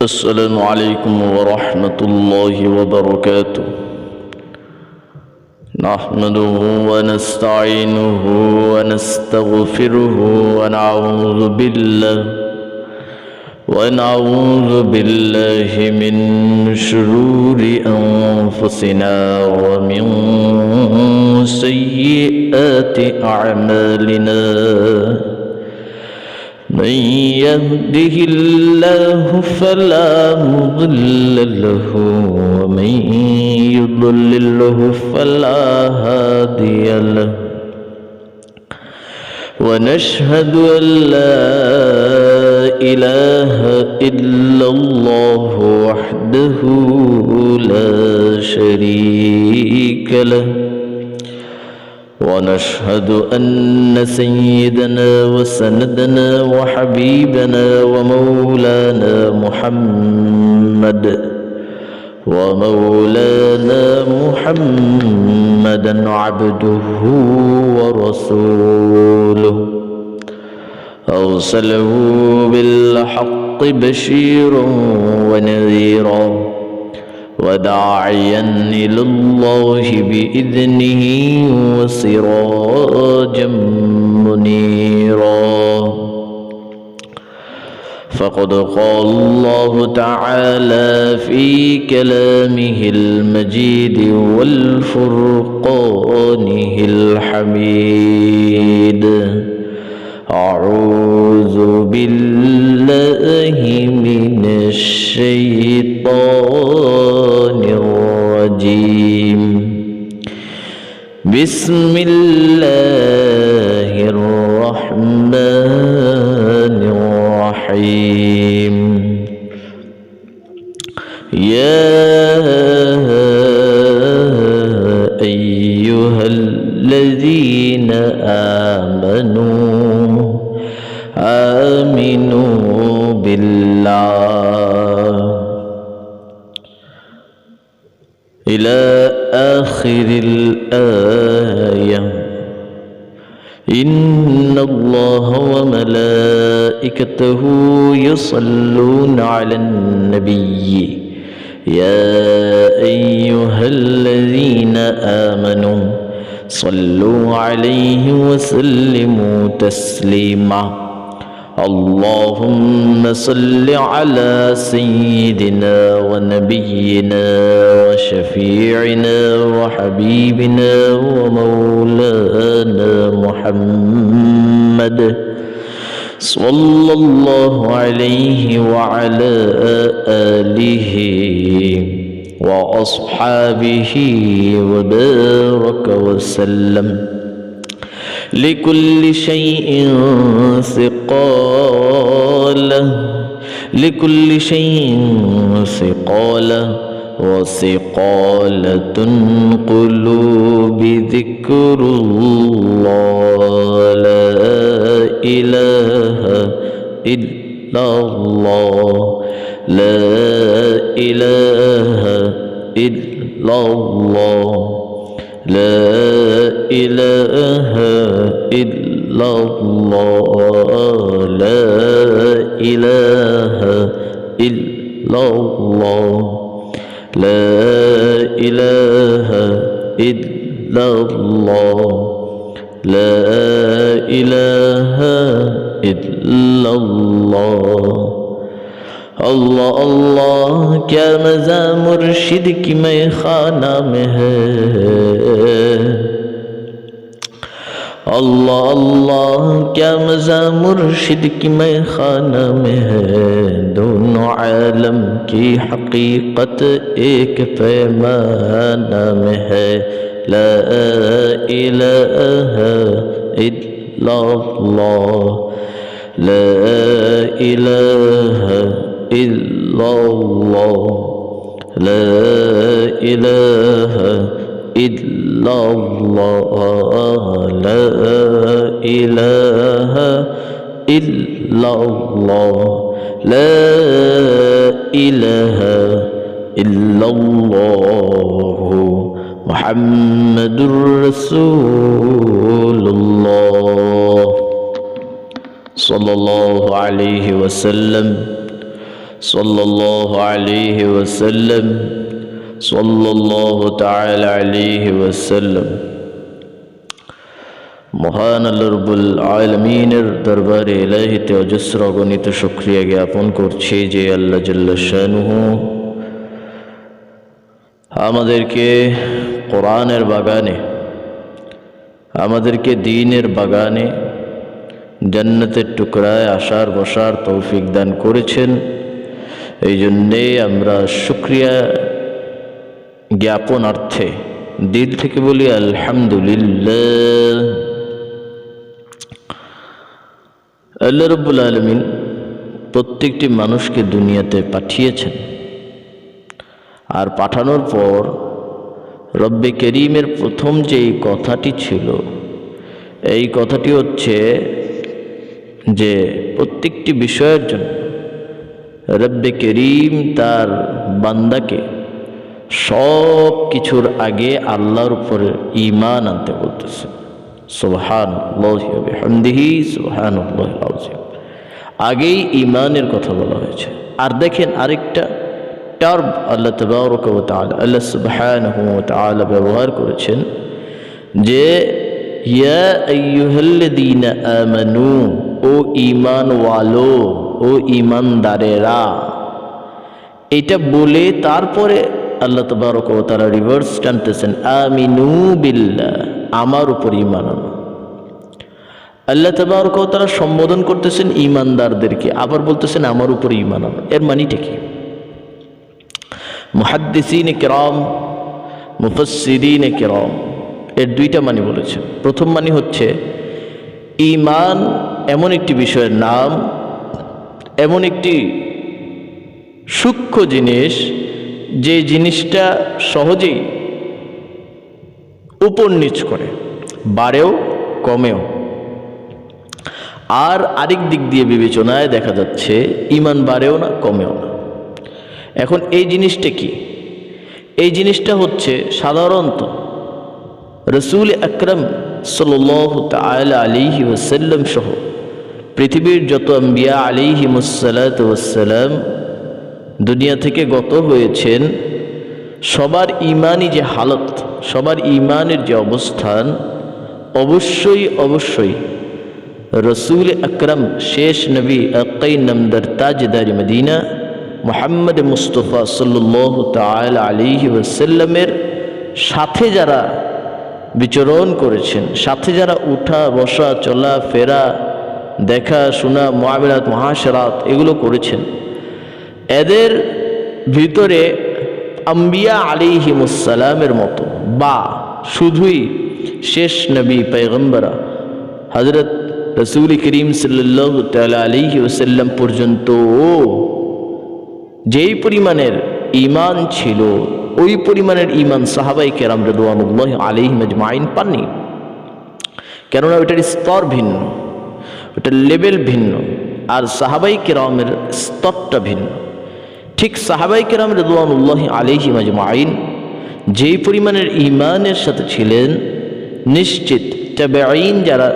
السلام عليكم ورحمة الله وبركاته. نحمده ونستعينه ونستغفره ونعوذ بالله من شرور أنفسنا ومن سيئات أعمالنا. من يهده الله فلا مضل له ومن يضلله فلا هادي له. ونشهد أن لا إله إلا الله وحده لا شريك له. ونشهد أن سيدنا وسندنا وحبيبنا ومولانا محمدا عبده ورسوله. أرسله بالحق بشيرا ونذيرا وداعيا إلى الله بإذنه وسراجا منيرا. فقد قال الله تعالى في كلامه المجيد والفرقانه الحميد: أعوذ بالله من الشيطان الرجيم. بسم الله الرحمن الرحيم. يا أيها الذين آمنوا بالله إلى آخر الآية. إن الله وملائكته يصلون على النبي يا أيها الذين آمنوا صلوا عليه وسلموا تسليما. اللهم صل على سيدنا ونبينا وشفيعنا وحبيبنا ومولانا محمد صلى الله عليه وعلى آله وأصحابه وبارك وسلم. لكل شيء ثقالة وثقالة قلوب ذكر الله. لا إله إلا الله. لا إله إلا الله. لا إله إلا الله. لا إله إلا الله. لا إله إلا الله. لا إله إلا الله. اللہ اللہ کیا مزہ مرشد کی میں خانہ میں ہے. اللہ اللہ کیا مزہ مرشد کی میں خانہ میں ہے. دونوں عالم کی حقیقت ایک پیمانہ میں ہے. لا الہ الا اللہ. لا الہ إلا الله. لا إله إلا الله. لا إله إلا الله. لا إله إلا الله. محمد رسول الله صلى الله عليه وسلم. सल्लल्लाहु अलैहि वसल्लम सल्लल्लाहु ताला अलैहि वसल्लम। মহান আল্লাহ রব্বুল আলামিনের দরবারে ইলাহিতে অজস্র অগণিত শুকরিয়া জ্ঞাপন করছি যে আল্লাহ জাল্লা শানুহু আমাদেরকে কোরআনের বাগানে, আমাদেরকে দ্বীনের বাগানে, জান্নাতের টুকরায় আসার বসার তৌফিক দান করেছেন। এই জন্যে আমরা শুকরিয়া জ্ঞাপনার্থে দিল থেকে বলি আলহামদুলিল্লাহ। আল্লাহ রাব্বুল আলামিন প্রত্যেকটি মানুষকে দুনিয়াতে পাঠিয়েছেন, আর পাঠানোর পর রব্বে করিমের প্রথম যেই কথাটি ছিল, এই কথাটি হচ্ছে যে প্রত্যেকটি বিষয়ের জন্য রব্বে করিম তার বান্দাকে সব কিছুর আগে আল্লাহর উপরে ঈমান আনতে বলতেছে। সুবহানাল্লাহি ওয়া বিহামদিহি সুবহানাল্লাহিল আযীম। আগেই ঈমানের কথা বলা হয়েছে। আর দেখেন আরেকটা টার্ম আল্লাহ তাবারক ওয়া তাআলা, আল্লাহ সুবহানাহু ওয়া তাআলা ব্যবহার করেছেন যে ইয়া আইয়ুহাল্লাযীনা আমানু, ও ঈমান ওয়ালো, ও ঈমানদারেরা। এটা বলে তারপরে আল্লাহ তাবারক ওয়া তাআলা রিভার্স টানতেছেন, আমিনু বিল্লাহ, আমার উপর ঈমান আনো। আল্লাহ তাবারক ওয়া তাআলা সম্বোধন করতেছেন ঈমানদারদেরকে, আবার বলতেছেন আমার উপর ঈমান আনো। এর মানেটা কি? মুহাদ্দিসিন কিরাম, মুফাসসিরিন কিরাম এর দুইটা মানে বলেছেন। প্রথম মানে হচ্ছে ঈমান এমন একটি বিষয়ের নাম, এমন একটি সূক্ষ্ম জিনিস যে জিনিসটা সহজেই উপর নিচ করে, বাড়েও কমেও। আর আরেক দিক দিয়ে বিবেচনায় দেখা যাচ্ছে ঈমান বাড়েও না কমেও না। এখন এই জিনিসটা কি? এই জিনিসটা হচ্ছে সাধারণত রাসূল আকরাম সাল্লাল্লাহু তাআলা আলাইহি ওয়াসাল্লাম সহ পৃথিবীর যত আম্বিয়া আলাইহিমুসসালাতু ওয়াসসালাম দুনিয়া থেকে গত হয়েছেন, সবার ঈমানি যে হালত, সবার ঈমানের যে অবস্থান, অবশ্যই রাসূল আকরাম শেষ নবী আকাই নামদার তাজদার মদিনা মুহাম্মদ মুস্তাফা সাল্লাল্লাহু তাআলা আলাইহি ওয়াসাল্লামের সাথে যারা বিচরণ করেছেন, সাথে যারা উঠা বসা চলা ফেরা দেখা শোনা মুআমালাত মুআশারাত এগুলো করেছেন, এদের ভিতরে আম্বিয়া আলাইহিমুসসালামের মতো বা শুধুই শেষ নবী পয়গম্বর হযরত রাসূল করিম সাল্লাল্লাহু তাআলা আলাইহি ওয়াসাল্লাম পর্যন্ত যেই পরিমাণের ঈমান ছিল, ওই পরিমাণের ঈমান সাহাবায়ে কেরাম রাদিয়াল্লাহু আলাইহিম আজমাইন পাননি। কেননা ওইটার স্তর ভিন্ন, ওটার লেভেল ভিন্ন, আর সাহাবায়ে কেরামের স্তরটা ভিন্ন। ঠিক সাহাবায়ে কেরাম রাদিয়াল্লাহু আলাইহিম আজমাইন যেই পরিমাণের ঈমানের সাথে ছিলেন, নিশ্চিত তাবেঈন যারা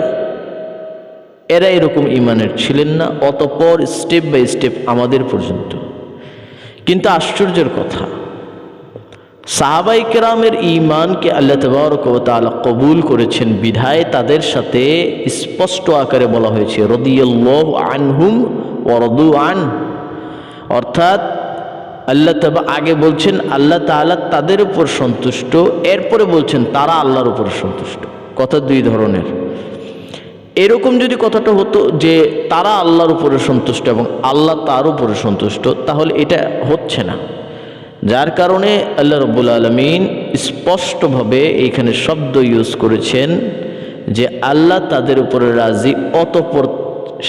এরা এরকম ঈমানের ছিলেন না, অতঃপর স্টেপ বাই স্টেপ আমাদের পর্যন্ত। কিন্তু আশ্চর্যের কথা, সাহাবায়ে কেরামের ঈমানকে আল্লাহ তাবারক ওয়া তাআলা কবুল করেছেন বিধায় তাদের সাথে স্পষ্ট আকারে বলা হয়েছে রাদিয়াল্লাহু আনহুম ওয়া রাদু আন। অর্থাৎ আল্লাহ তাআলা আগে বলছেন আল্লাহ তাআলা তাদের উপর সন্তুষ্ট, এরপরে বলছেন তারা আল্লাহর উপর সন্তুষ্ট। কথা দুই ধরনের। এরকম যদি কথাটা হতো যে তারা আল্লাহর উপরে সন্তুষ্ট এবং আল্লাহ তার উপরে সন্তুষ্ট, তাহলে এটা হচ্ছে না। যার কারণে আল্লাহ রাব্বুল আলামিন স্পষ্টভাবে এইখানে শব্দ ইউজ করেছেন যে আল্লাহ তাদের উপরে রাজি, অতঃপর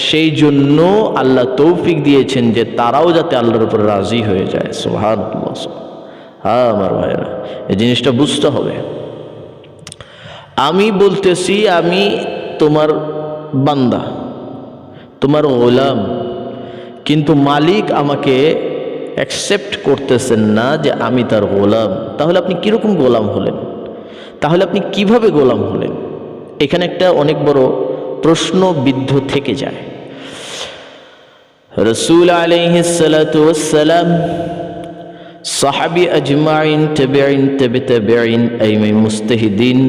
সেই জন্য আল্লাহ তৌফিক দিয়েছেন যে তারাও যাতে আল্লাহর উপরে রাজি হয়ে যায়। সুবহানাল্লাহ। হ্যাঁ আমার ভাইরা, এই জিনিসটা বুঝতে হবে। আমি বলতেছি আমি তোমার বান্দা, তোমার গোলাম, কিন্তু মালিক আমাকে অ্যাকসেপ্ট করতেছেন না যে আমি তার গোলাম। তাহলে আপনি কীরকম গোলাম হলেন? তাহলে আপনি কিভাবে গোলাম হলেন? এখানে একটা অনেক বড় প্রশ্নবিদ্ধ থেকে যায়। রসুল আলাইহিস সালাতু ওয়াসসালাম, সাহাবী আজমাইন, তাবেঈন, তাবেঈন, আইম্মায়ে মুজতাহিদিন,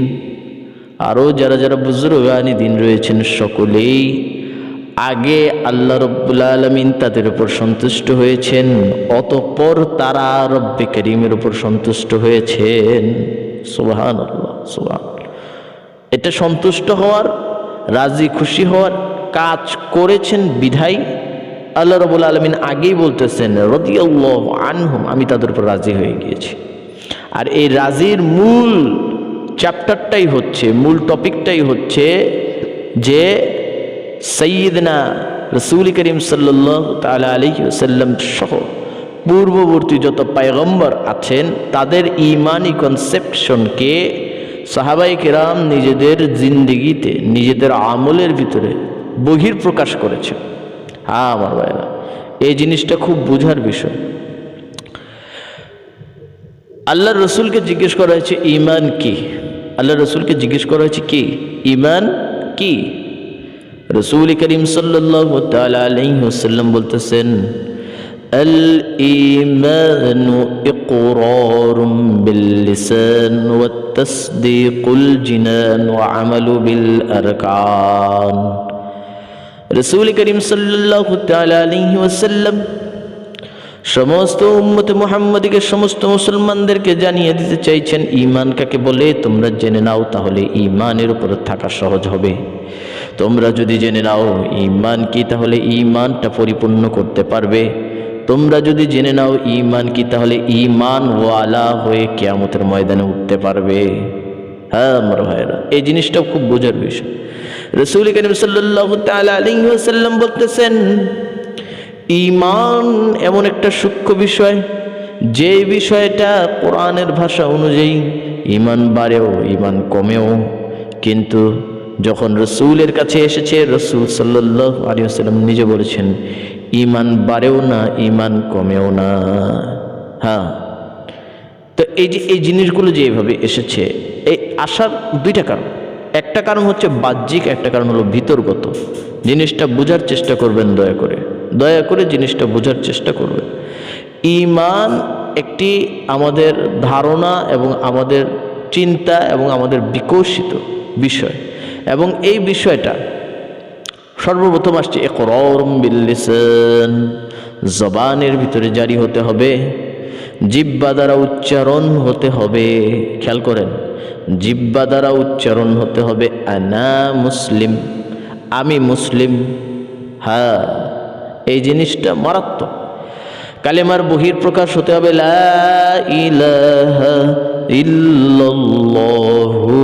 আরও যারা যারা বুজুর্গানি দিন রয়েছেন, সকলেই আগে আল্লাহ রাব্বুল আলামিন তাদের উপর সন্তুষ্ট হয়েছেন, অতঃপর তারা রব্বে করিমের উপর সন্তুষ্ট হয়েছেন। সুবহানাল্লাহ, সুবহানাল্লাহ। এটা সন্তুষ্ট হওয়ার, রাজি খুশি হওয়ার কাজ করেছেন বিধায় আল্লাহ রাব্বুল আলামিন আগেই বলতেছেন রাদিয়াল্লাহু আনহুম, আমি তাদের উপর রাজি হয়ে গিয়েছি। আর এই রাজির মূল চ্যাপ্টারটাই হচ্ছে, মূল টপিকটাই হচ্ছে যে সাইয়্যিদনা রাসূল করিম সাল্লাল্লাহু তাআলা আলাইহি ওয়াসাল্লাম সহ পূর্ববর্তী যত পয়গম্বর আছেন তাদের ঈমানি কনসেপশনকে সাহাবায়ে কেরাম নিজেদের জিন্দেগিতে, নিজেদের আমলের ভিতরে বহিঃপ্রকাশ করেছে। হ্যাঁ আমার ভাইরা, এই জিনিসটা খুব বোঝার বিষয়। আল্লাহর রসুলকে জিজ্ঞেস করা হয়েছে ঈমান কি? আল্লাহ রসুলকে জিজ্ঞেস করা হয়েছে কি ঈমান কি? রসূল করিম সাল্লাল্লাহু তাআলা আলাইহি ওয়াসাল্লাম বলতেছেন, আল ঈমানু ইকরারুম বিল লিসান ওয়াত তাসদীকুল জিনান ওয়া আমালু বিল আরকান। রসূল করিম সাল্লাল্লাহু তাআলা আলাইহি ওয়াসাল্লাম সমস্ত উম্মত মুহাম্মদীকে, সমস্ত মুসলমানদেরকে জানিয়ে দিতে চাইছেন ঈমান কাকে বলে। তোমরা জেনে নাও, তাহলে ঈমানের উপর থাকা সহজ হবে। তোমরা যদি জেনে নাও ঈমান কি, তাহলে ঈমানটা পরিপূর্ণ করতে পারবে। তোমরা যদি জেনে নাও ঈমান কি, তাহলে ঈমান ওয়ালা হয়ে কিয়ামতের ময়দানে উঠতে পারবে। হ্যাঁ আমার ভাইরা, এই জিনিসটা খুব বোঝার বিষয়। রাসূল করিম সাল্লাল্লাহু তাআলা আলাইহি ওয়াসাল্লাম বলতেছেন, ঈমান এমন একটা সূক্ষ্ম বিষয়, যে বিষয়টা কোরআনের ভাষা অনুযায়ী ঈমান বাড়েও ঈমান কমেও, কিন্তু যখন রসূলের কাছে এসেছে, রসূল সাল্লাল্লাহু আলাইহি ওয়াসাল্লাম নিজে বলেছেন ঈমান বাড়েও না, ঈমান কমেও না। হ্যাঁ, তো এই যে এই জিনিসগুলো যে এইভাবে এসেছে, এই আসার দুইটা কারণ। একটা কারণ হচ্ছে বাহ্যিক, একটা কারণ হলো ভিতরগত। জিনিসটা বোঝার চেষ্টা করবেন, দয়া করে জিনিসটা বোঝার চেষ্টা করবেন। ঈমান একটি আমাদের ধারণা এবং আমাদের চিন্তা এবং আমাদের বিকশিত বিষয়, এবং এই বিষয়টা সর্বপ্রথম আসছে ইকরারুম বিল লিসান, জবানের ভিতরে জারি হতে হবে, জিহ্বা দ্বারা উচ্চারণ হতে হবে। খেয়াল করেন, জিহ্বা দ্বারা উচ্চারণ হতে হবে আনা মুসলিম, আমি মুসলিম। হ্যাঁ, এই জিনিসটা মারাত্মক। কালেমার বহিঃপ্রকাশ হতে হবে লা ইলাহা ইল্লাল্লাহু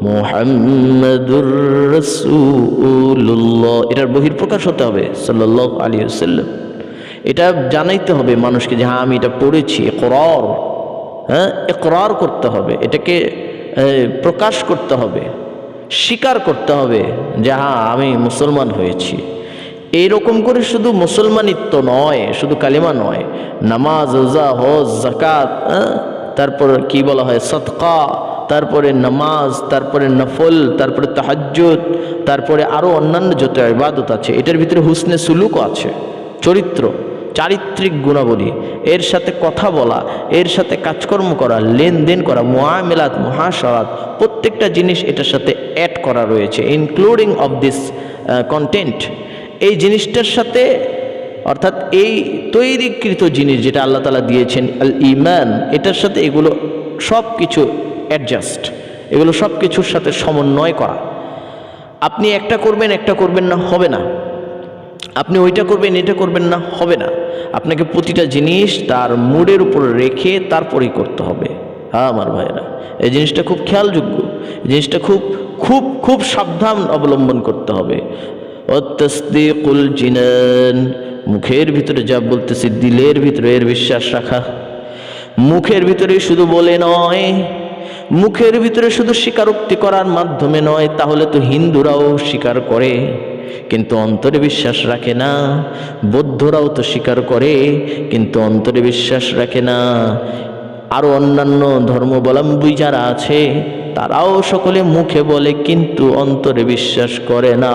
মুহাম্মাদুর রাসূলুল্লাহ, এটার বহিঃপ্রকাশ হতে হবে সাল্লাল্লাহু আলাইহি ওয়াসাল্লাম। এটা জানাইতে হবে মানুষকে যে হ্যাঁ আমি এটা পড়েছি। ইকরার, হ্যাঁ ইকরার করতে হবে, এটাকে প্রকাশ করতে হবে, স্বীকার করতে হবে যে হ্যাঁ আমি মুসলমান হয়েছি। এইরকম করে শুধু মুসলমানিত্ব নয়, শুধু কালিমা নয়, নামাজ, রোজা, হজ, যাকাত, তারপর কি বলা হয় সাদকা, তারপরে নামাজ, তারপরে নফল, তারপরে তাহাজ্জুদ, তারপরে আরও অন্যান্য যত ইবাদত আছে, এটার ভিতরে হুসনে সুলুকও আছে, চরিত্র, চারিত্রিক গুণাবলী, এর সাথে কথা বলা, এর সাথে কাজকর্ম করা, লেনদেন করা, মুআমেলাত, মুহাশারাত, প্রত্যেকটা জিনিস এটার সাথে অ্যাড করা রয়েছে, ইনক্লুডিং অফ দিস কন্টেন্ট। এই জিনিসটার সাথে, অর্থাৎ এই তৈরিকৃত জিনিস যেটা আল্লাহ তাআলা দিয়েছেন আল ঈমান, এটার সাথে এগুলো সব কিছু অ্যাডজাস্ট, এগুলো সব কিছুর সাথে সমন্বয় করা। আপনি একটা করবেন, একটা করবেন না, হবে না। আপনি ওইটা করবেন, এটা করবেন না, হবে না। আপনাকে প্রতিটা জিনিস তার মুডের উপর রেখে তারপরেই করতে হবে। হ্যাঁ আমার ভাইরা, এই জিনিসটা খুব খেয়ালযোগ্য, জিনিসটা খুব খুব খুব সাবধান অবলম্বন করতে হবে। তাসদীকুল জিনান, মুখের ভিতরে যা বলতেছি দিলের ভিতরে এর বিশ্বাস রাখা। মুখের ভিতরে শুধু বলে নয়, মুখের ভিতরে শুধু স্বীকারোক্তি করার মাধ্যমে নয়, তাহলে তো হিন্দুরাও স্বীকার করে কিন্তু অন্তরে বিশ্বাস রাখে না, বৌদ্ধরাও তো স্বীকার করে কিন্তু অন্তরে বিশ্বাস রাখে না, আরও অন্যান্য ধর্মাবলম্বী যারা আছে তারাও সকলে মুখে বলে কিন্তু অন্তরে বিশ্বাস করে না।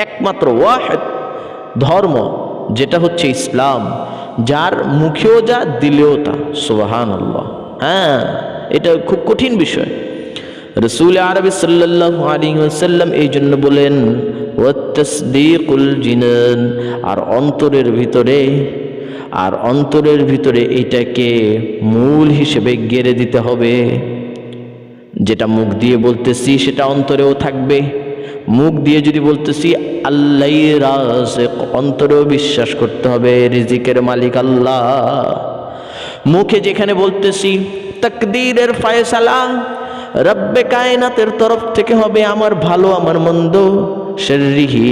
একমাত্র ওয়াহিদ ধর্ম যেটা হচ্ছে ইসলাম, যার মুখেও যা দিলেও তা। সুবহানাল্লাহ। হ্যাঁ, এটা খুব কঠিন বিষয়। রাসূল আরবি সাল্লাল্লাহু আলাইহি ওয়াসাল্লাম এই জন্য বলেন ওয়াত-তাসদীকুল জিনান, আর অন্তরের ভিতরে এটাকে মূল হিসেবে গেড়ে দিতে হবে। যেটা মুখ দিয়ে বলতেছি সেটা অন্তরেও থাকবে। মুখ দিয়ে যদি বলতেছি আল্লাহই রাযিক, অন্তরেও বিশ্বাস করতে হবে রিজিকের মালিক আল্লাহ। মুখে যেখানে বলতেছি তাকদীরের ফয়সালা রব্বে কায়নাতের তরফ থেকে হবে, আমার ভালো আমার মন্দ, শাররিহি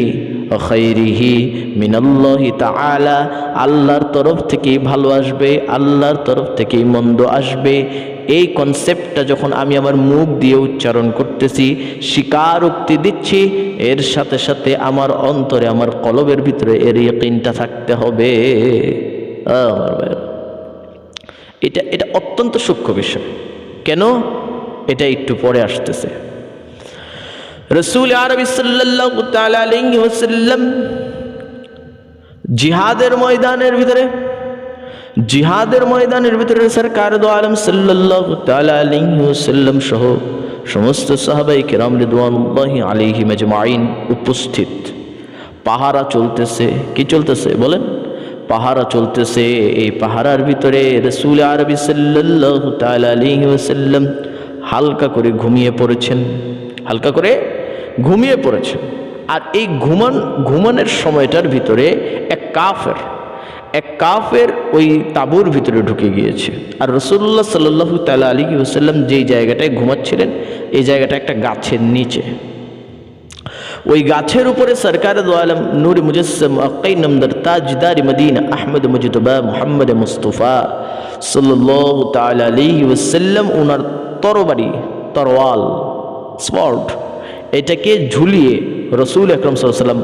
ওয়া খায়রিহি মিনাল্লাহি তাআলা, আল্লাহর তরফ থেকেই ভালো আসবে, আল্লাহর তরফ থেকেই মন্দ আসবে। এই কনসেপ্টটা যখন আমি আমার মুখ দিয়ে উচ্চারণ করতেছি, স্বীকারোক্তি দিচ্ছি, এর সাথে সাথে আমার অন্তরে, আমার কলবের ভিতরে এর ইয়াকিনটা থাকতে হবে। আমার ভাই, এটা অত্যন্ত সূক্ষ্ম বিষয়। কেন? এটা একটু পরে আসতেছে। রাসূল আরবি সাল্লাল্লাহু তাআলা আলাইহি ওয়াসাল্লাম জিহাদের ময়দানের ভিতরে সরকার দো আলম সাল্লাল্লাহু তাআলা আলাইহি ওয়াসাল্লাম সহ সমস্ত সাহাবায়ে কেরাম রিদওয়ানুল্লাহি আলাইহিম আজমাইন উপস্থিত। পাহারা চলতেছে। কি চলতেছে বলেন? পাহারা চলতেছে। এই পাহারার ভিতরে রাসূল আরবি সাল্লাল্লাহু তাআলা আলাইহি ওয়াসাল্লাম হালকা করে ঘুমিয়ে পড়েছেন। আর এই ঘুমানোর সময়টার ভিতরে এক কাফের ওই তাঁবুর ভিতরে ঢুকে গিয়েছে। আর রাসূলুল্লাহ সাল্লাল্লাহু তাআলা আলাইহি ওয়াসাল্লাম যেই জায়গাটায় ঘুমাচ্ছিলেন, এই জায়গাটা একটা গাছের নিচে। ওই গাছের উপরে সরকার দো আলম নূর মুজাসসিম আকাই নামদার তাজদার মদিনা আহমদ মুজতবা মুহাম্মদ মুস্তাফা সাল্লাল্লাহু তাআলা আলাইহি ওয়াসাল্লাম ওনার তরওয়াল স্পট এটাকে ঝুলিয়ে রাসূল আকরাম সাল্লাল্লাহু আলাইহি ওয়াসাল্লাম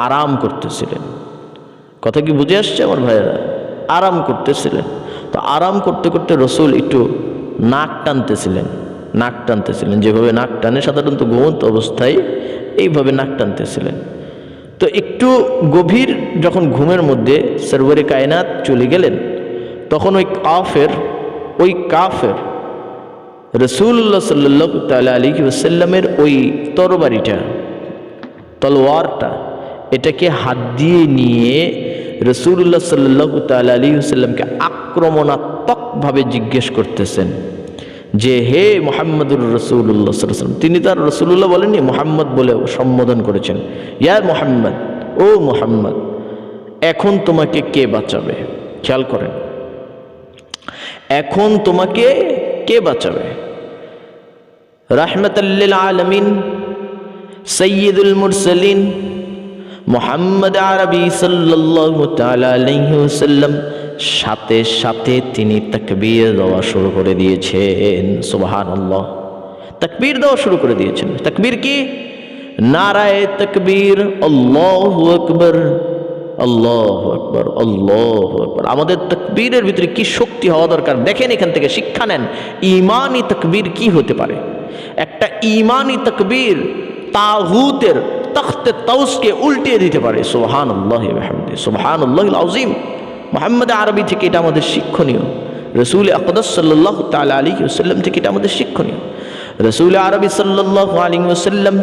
আরাম করতেছিলেন। কথা কি বুঝে আসছে আমার ভাইয়েরা? আরাম করতেছিলেন। তো আরাম করতে করতে রাসূল একটু নাক টানতেছিলেন, যেভাবে নাক টানে সাধারণত ঘুমন্ত অবস্থায়, এইভাবে নাক টানতেছিলেন। তো একটু গভীর যখন ঘুমের মধ্যে সরওয়ারে কায়নাত চলে গেলেন, তখন ওই কাফের রাসূলুল্লাহ সাল্লাল্লাহু তাআলা আলাইহি ওয়াসাল্লামের ওই তলোয়ারটা এটাকে হাত দিয়ে নিয়ে রাসূলুল্লাহ সাল্লাল্লাহু তাআলা আলাইহি ওয়াসাল্লামকে আক্রমণাত্মকভাবে জিজ্ঞেস করতেছেন যে, হে মুহাম্মদুর রাসূলুল্লাহ সাল্লাল্লাহু আলাইহি ওয়াসাল্লাম। তিনি তার রাসূলুল্লাহ বলেননি, মুহাম্মদ বলে সম্বোধন করেছেন। ইয়া মুহাম্মদ, ও মুহাম্মদ, এখন তোমাকে কে বাঁচাবে? খেয়াল করেন, এখন তোমাকে কে বাঁচাবে? রাহমাতাল লিল আলামিন সাইয়্যিদুল মুরসালিন মুহাম্মদ আরবি সাল্লাল্লাহু তাআলা আলাইহি ওয়াসাল্লাম সাথে সাথে তিনি তাকবীর দেওয়া শুরু করে দিয়েছেন। সুবহানাল্লাহ। তাকবীর দেওয়া শুরু করে দিয়েছেন। তাকবীর কি? নারায়ে তাকবীর, আল্লাহু আকবার, আল্লাহু আকবার, আল্লাহু আকবার। আমাদের তাকবীরের ভিতরে কি শক্তি হওয়া দরকার দেখেন, এখান থেকে শিক্ষা নেন। ঈমানি তাকবীর কি হতে পারে? একটা ঈমানি তাকবীর তাগুতের তখতে তাউসকে উল্টিয়ে দিতে পারে। সুবহানাল্লাহি ওয়া বিহামদিহি, সুবহানাল্লাহিল আযীম। মুহাম্মদ আরবি থেকে এটা আমাদের শিক্ষণীয়। রাসূল আকদাস সাল্লাল্লাহু তাআলা আলাইহি ওয়াসাল্লাম থেকে এটা আমাদের শিক্ষণীয়। রাসূল আরবি সাল্লাল্লাহু আলাইহি ওয়াসাল্লাম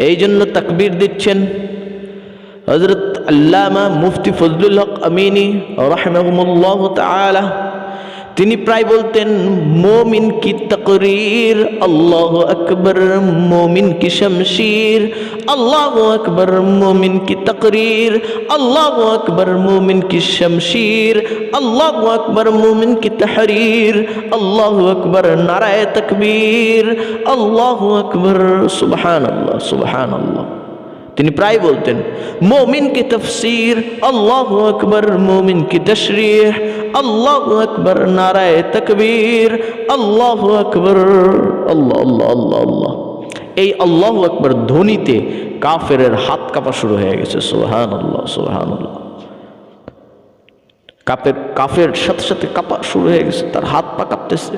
এই জন্য তাকবীর দিচ্ছেন। হযরত আল্লামা মুফতি ফজলুল হক আমিনী রাহিমাহুমুল্লাহ তাআলা তিনি প্রায় বলতেন, মোমিন কি তকরীর আল্লাহু আকবার, মোমিন কি শমশীর আল্লাহু আকবার, মোমিন কি তকরীর আল্লাহু আকবার, মোমিন কি শমশীর আল্লাহু আকবার, মোমিন কি তাহরীর আল্লাহু আকবার, নারায়ে তাকবীর আল্লাহু আকবার। সুবহানাল্লাহ, সুবহানাল্লাহ। তিনি প্রায় বলতেন, মোমিন কি তফসির আল্লাহু আকবার, মোমিন কি তশরিহ আল্লাহু আকবার, নারায়ে তাকবীর আল্লাহু আকবার। আল্লাহ আল্লাহ আল্লাহ আল্লাহ। এই আল্লাহু আকবার ধ্বনিতে কাফেরের হাত কাঁপা শুরু হয়ে গেছে। সুবহানাল্লাহ, সুবহানাল্লাহ। কাফের সাথে সাথে কাঁপা শুরু হয়ে গেছে, তার হাত পা কাঁপতেছে।